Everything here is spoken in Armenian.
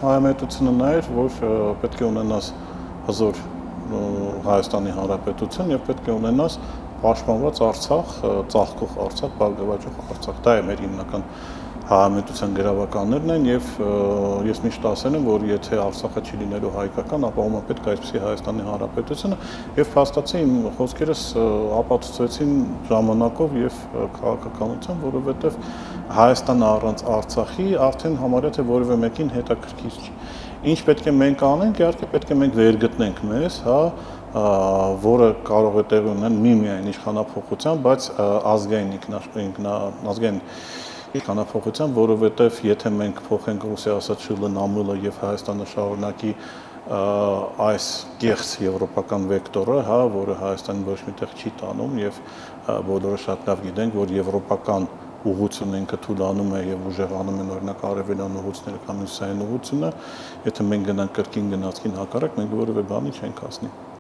Հայամետությունը նա էր, որ պետք է ունենաս հզոր Հայաստանի Հանրապետություն եւ պետք է ունենաս պաշտպանված Արցախ, ծաղկող Արցախ, բարգավաճող Արցախ։ Դա է մեր հիմնական հայամետության գրավականներն են եւ ես միշտ ասել եմ, որ եթե Արցախը չի լինելու հայկական, ապա ում պետք է այսպեսի Հայաստանի Հանրապետությունը եւ փաստացի իմ խոսքերս ապացուցեցին ժամանակով եւ քաղաքականությամբ, որովհետեւ Հայաստանը առանց Արցախի արդեն համարյա թե որևէ մեկին հետաքրքիր չի։ Ինչ պետք է մենք անենք, իհարկե պետք է մենք վերգտնենք մեզ, հա, որը կարող է տեղի ունենալ միմիայն իշխանափոխությամբ, բայց ազգային իշխանափոխությամբ, որովհետև եթե մենք փոխենք Ռուսիա ասած շլնամուլը եւ Հայաստանը շարունակի այս կեղծ եվրոպական վեկտորը, հա, որը Հայաստանին ոչ միտեղ չի տանում եւ բոլորը շատ լավ գիտենք, որ եվրոպական ուղղությունը ինքը թույլանում է եւ ուժեղանում են օրինակ արևելյան ուղղությունները կամ հյուսիսային ուղղությունը, եթե մենք գնանք կրկին գնացքին հակառակ, մենք որևէ բանի չենք հասնի։